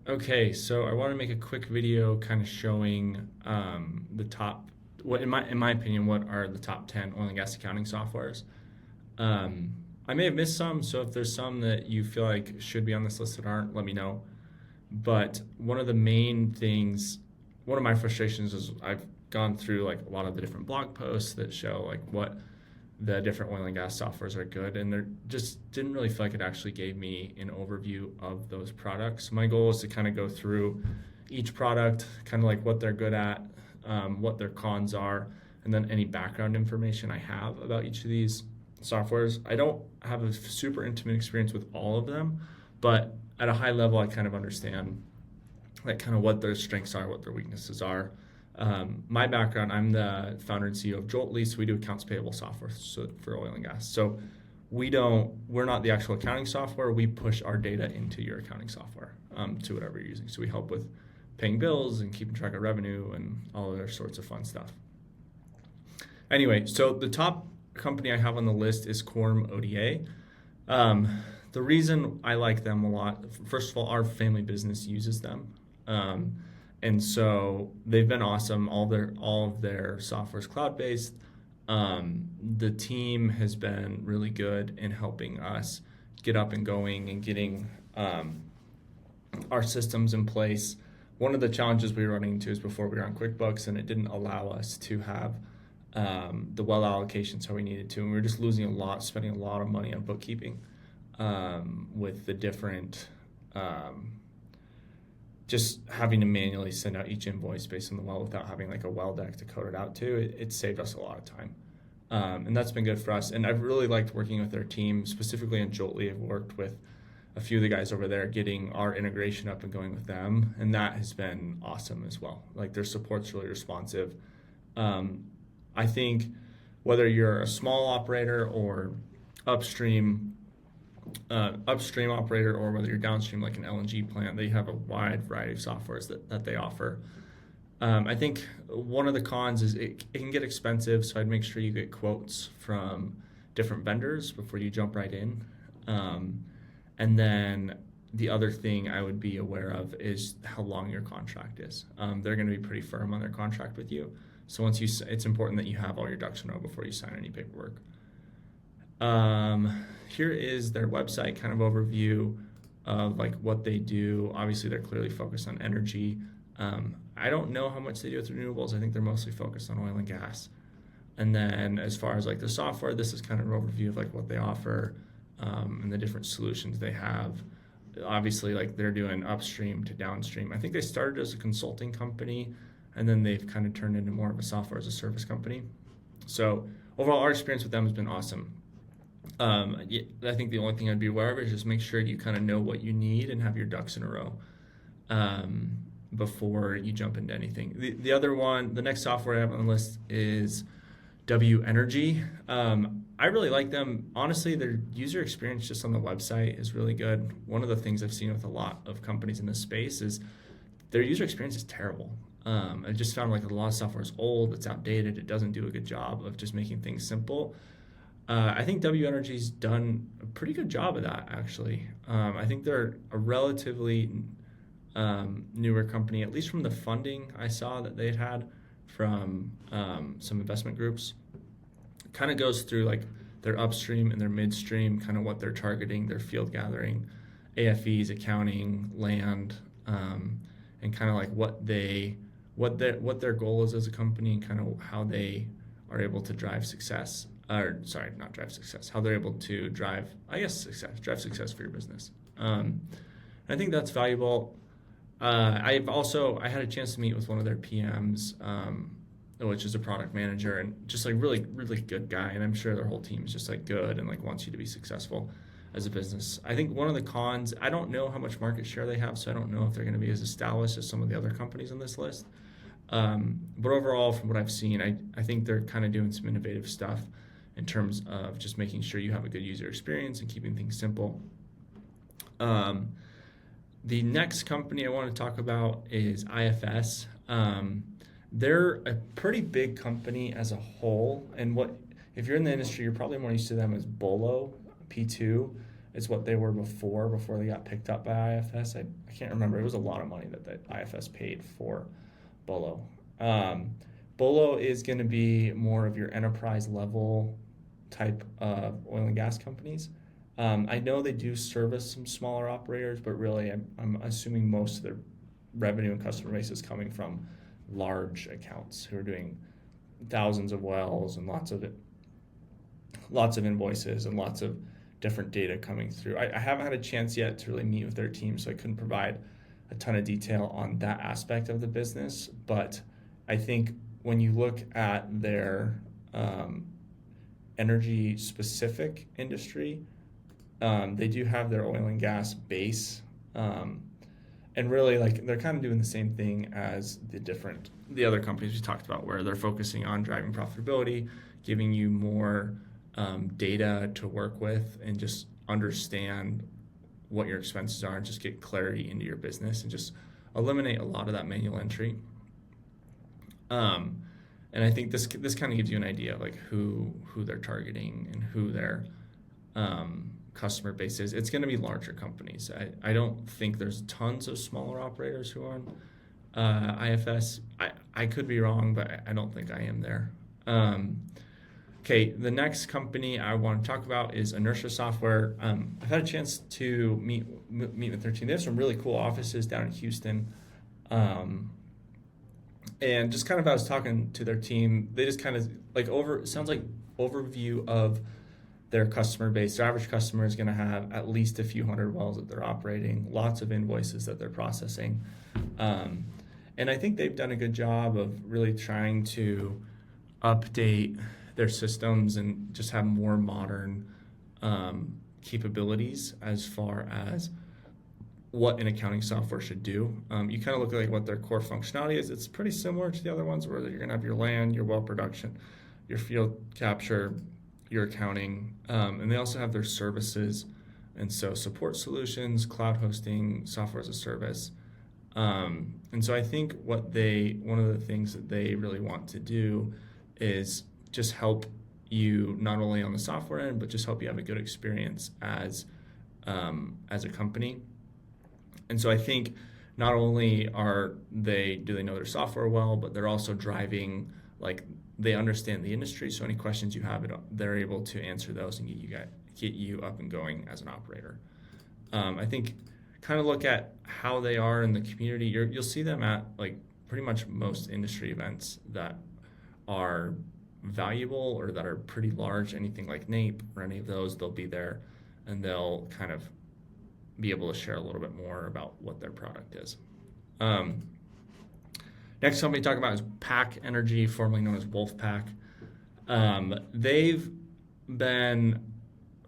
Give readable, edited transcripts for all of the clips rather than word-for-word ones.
Okay, so I want to make a quick video kind of showing the top, what in my opinion, what are the top 10 oil and gas accounting softwares. Um, I may have missed some, so if there's some that you feel like should be on this list that aren't, let me know. But one of the main things, one of my frustrations is I've gone through like a lot of the different blog posts that show like what the different oil and gas softwares are good, and there just didn't really feel like it actually gave me an overview of those products. My goal is to kind of go through each product, kind of like what they're good at, what their cons are, and then any background information I have about each of these softwares. I don't have a super intimate experience with all of them, but at a high level, I kind of understand like kind of what their strengths are, what their weaknesses are. My background, I'm the founder and CEO of Joltly, so we do accounts payable software for oil and gas. So we're not the actual accounting software. We push our data into your accounting software, to whatever you're using. So we help with paying bills and keeping track of revenue and all other sorts of fun stuff. Anyway, so the top company I have on the list is Quorum ODA. The reason I like them a lot, first of all, our family business uses them. And so they've been awesome. All of their software is cloud-based. The team has been really good in helping us get up and going and getting our systems in place. One of the challenges we were running into is before we were on QuickBooks, and it didn't allow us to have the well allocations how we needed to, and we were just losing a lot, spending a lot of money on bookkeeping with the different. Just having to manually send out each invoice based on the well without having like a well deck to code it out to, it saved us a lot of time. And that's been good for us. And I've really liked working with their team, specifically in Joltly. I've worked with a few of the guys over there, getting our integration up and going with them. And that has been awesome as well. Like their support's really responsive. I think whether you're a small operator or upstream operator, or whether you're downstream like an LNG plant, they have a wide variety of softwares that they offer. I think one of the cons is it can get expensive, so I'd make sure you get quotes from different vendors before you jump right in. And then the other thing I would be aware of is how long your contract is. They're going to be pretty firm on their contract with you. So it's important that you have all your ducks in a row before you sign any paperwork. Here is their website kind of overview of like what they do. Obviously, they're clearly focused on energy. I don't know how much they do with renewables. I think they're mostly focused on oil and gas. And then as far as like the software, this is kind of an overview of like what they offer and the different solutions they have. Obviously, like they're doing upstream to downstream. I think they started as a consulting company, and then they've kind of turned into more of a software as a service company. So overall, our experience with them has been awesome. I think the only thing I'd be aware of is just make sure you kind of know what you need and have your ducks in a row before you jump into anything. The other one, the next software I have on the list is PakEnergy. I really like them. Honestly, their user experience just on the website is really good. One of the things I've seen with a lot of companies in this space is their user experience is terrible. I just found like a lot of software is old, it's outdated, it doesn't do a good job of just making things simple. I think PakEnergy's done a pretty good job of that, actually. I think they're a relatively newer company, at least from the funding I saw that they'd had from some investment groups. It kind of goes through like their upstream and their midstream, kind of what they're targeting, their field gathering, AFEs, accounting, land, and kind of like what their goal is as a company, and kind of how they are able to drive success. How they're able to drive success for your business. I think that's valuable. I had a chance to meet with one of their PMs, which is a product manager, and just like really, really good guy. And I'm sure their whole team is just like good and like wants you to be successful as a business. I think one of the cons, I don't know how much market share they have, so I don't know if they're going to be as established as some of the other companies on this list. But overall, from what I've seen, I think they're kind of doing some innovative stuff in terms of just making sure you have a good user experience and keeping things simple. The next company I want to talk about is IFS. They're a pretty big company as a whole, and if you're in the industry, you're probably more used to them as Bolo, P2, is what they were before they got picked up by IFS. I can't remember. It was a lot of money that the IFS paid for Bolo. Bolo is going to be more of your enterprise level type of oil and gas companies. I know they do service some smaller operators, but really I'm assuming most of their revenue and customer base is coming from large accounts who are doing thousands of wells and lots of invoices and lots of different data coming through. I haven't had a chance yet to really meet with their team, so I couldn't provide a ton of detail on that aspect of the business. But I think when you look at their energy specific industry, they do have their oil and gas base, and really like they're kind of doing the same thing as the other companies we talked about, where they're focusing on driving profitability, giving you more data to work with, and just understand what your expenses are, and just get clarity into your business, and just eliminate a lot of that manual entry. And I think this kind of gives you an idea of like who they're targeting and who their customer base is. It's going to be larger companies. I don't think there's tons of smaller operators who are on IFS. I could be wrong, but I don't think I am there. Okay, the next company I want to talk about is Enertia Software. I've had a chance to meet with their team. They have some really cool offices down in Houston. And just kind of, I was talking to their team, they just kind of like sounds like overview of their customer base. Their average customer is going to have at least a few hundred wells that they're operating, lots of invoices that they're processing. And I think they've done a good job of really trying to update their systems and just have more modern capabilities as far as what an accounting software should do. You kind of look at like what their core functionality is. It's pretty similar to the other ones, where you're going to have your land, your well production, your field capture, your accounting, and they also have their services, and so support solutions, cloud hosting, software as a service. And so I think one of the things that they really want to do is just help you not only on the software end, but just help you have a good experience as a company. And so I think not only do they know their software well, but they're also driving, like, they understand the industry. So any questions you have, they're able to answer those and get you up and going as an operator. I think kind of look at how they are in the community. You'll see them at like pretty much most industry events that are valuable or that are pretty large. Anything like NAPE or any of those, they'll be there, and they'll kind of be able to share a little bit more about what their product is. Next company to talk about is PakEnergy, formerly known as Wolfpack. They've been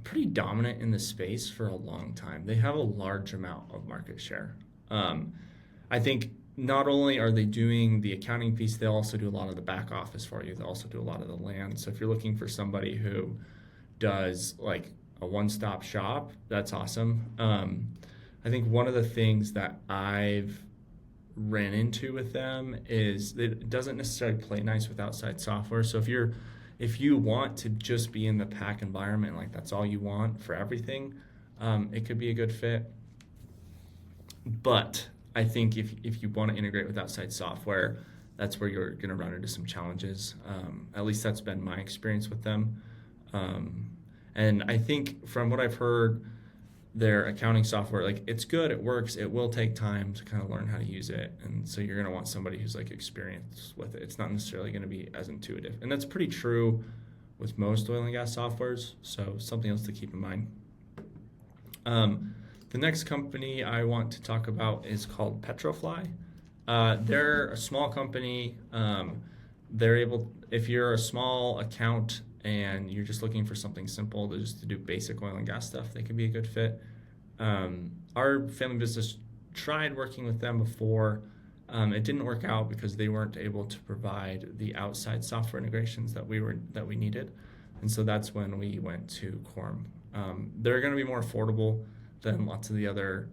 pretty dominant in the space for a long time. They have a large amount of market share. I think not only are they doing the accounting piece, they also do a lot of the back office for you. They also do a lot of the land. So if you're looking for somebody who does like a one-stop shop, that's awesome. I think one of the things that I've ran into with them is that it doesn't necessarily play nice with outside software. So if you want to just be in the Pak environment, like that's all you want for everything, it could be a good fit. But I think if you want to integrate with outside software, that's where you're going to run into some challenges. At least that's been my experience with them. And I think from what I've heard, their accounting software, like it's good, it works, it will take time to kind of learn how to use it. And so you're going to want somebody who's like experienced with it. It's not necessarily going to be as intuitive. And that's pretty true with most oil and gas softwares. So something else to keep in mind. The next company I want to talk about is called Petrofly. They're a small company. If you're a small account and you're just looking for something simple to do basic oil and gas stuff, they could be a good fit. Our family business tried working with them before. It didn't work out because they weren't able to provide the outside software integrations that we needed, and so that's when we went to Quorum. They're going to be more affordable than lots of the other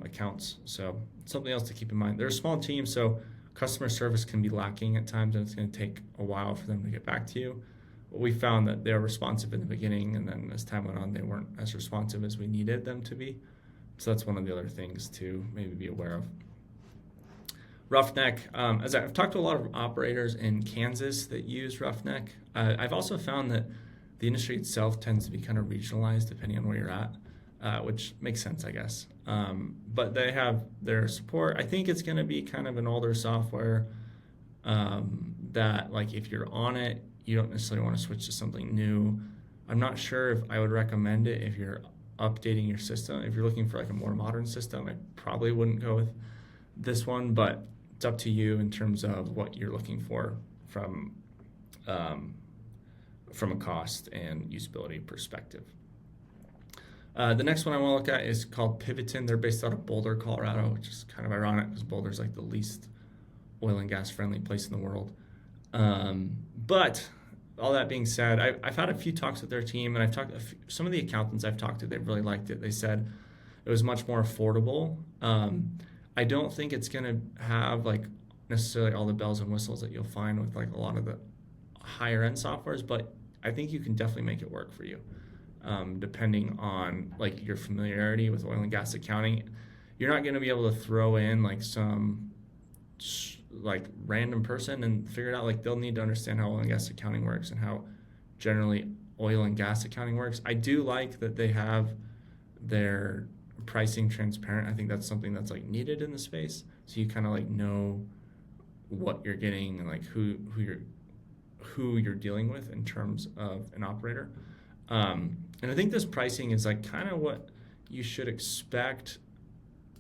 accounts, so something else to keep in mind. They're a small team, so customer service can be lacking at times, and it's going to take a while for them to get back to you. we found that they were responsive in the beginning, and then as time went on, they weren't as responsive as we needed them to be. So that's one of the other things to maybe be aware of. Roughneck, as I've talked to a lot of operators in Kansas that use Roughneck, I've also found that the industry itself tends to be kind of regionalized depending on where you're at, which makes sense, I guess. But they have their support. I think it's going to be kind of an older software that, like, if you're on it, you don't necessarily want to switch to something new. I'm not sure if I would recommend it if you're updating your system. If you're looking for like a more modern system, I probably wouldn't go with this one, but it's up to you in terms of what you're looking for from a cost and usability perspective. The next one I want to look at is called Pivoton. They're based out of Boulder, Colorado, which is kind of ironic because Boulder's like the least oil and gas friendly place in the world. But all that being said, I've had a few talks with their team, and I've talked some of the accountants I've talked to. They really liked it. They said it was much more affordable. I don't think it's going to have like necessarily all the bells and whistles that you'll find with like a lot of the higher end softwares, but I think you can definitely make it work for you, depending on like your familiarity with oil and gas accounting. You're not going to be able to throw in like some like random person and figure it out. Like, they'll need to understand how oil and gas accounting works and how generally oil and gas accounting works. I do like that they have their pricing transparent. I think that's something that's like needed in the space, so you kind of like know what you're getting and like who you're dealing with in terms of an operator. And I think this pricing is like kind of what you should expect.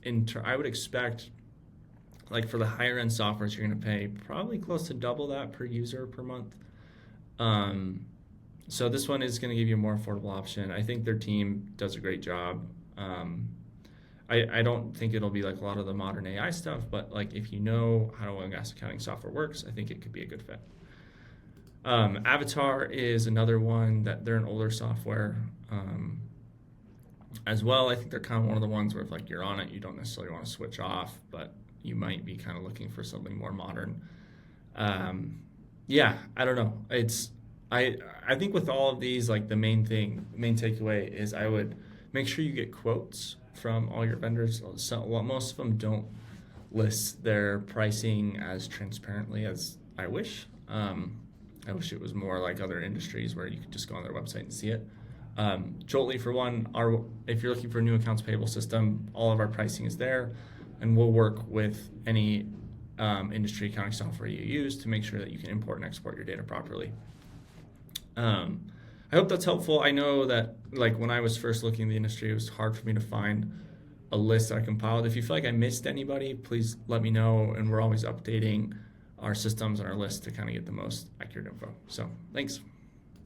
I would expect, like, for the higher end softwares, you're going to pay probably close to double that per user per month. So this one is going to give you a more affordable option. I think their team does a great job. I don't think it'll be like a lot of the modern AI stuff, but like if you know how oil and gas accounting software works, I think it could be a good fit. Avatar is another one that they're an older software as well. I think they're kind of one of the ones where if like you're on it, you don't necessarily want to switch off, but you might be kind of looking for something more modern. Yeah, I don't know. I think with all of these, like the main takeaway is I would make sure you get quotes from all your vendors. Most of them don't list their pricing as transparently as I wish. I wish it was more like other industries where you could just go on their website and see it. Joltly, for one, if you're looking for a new accounts payable system, all of our pricing is there, and we'll work with any industry accounting software you use to make sure that you can import and export your data properly. I hope that's helpful. I know that like when I was first looking in the industry, it was hard for me to find a list that I compiled. If you feel like I missed anybody, please let me know, and we're always updating our systems and our lists to kind of get the most accurate info. So thanks.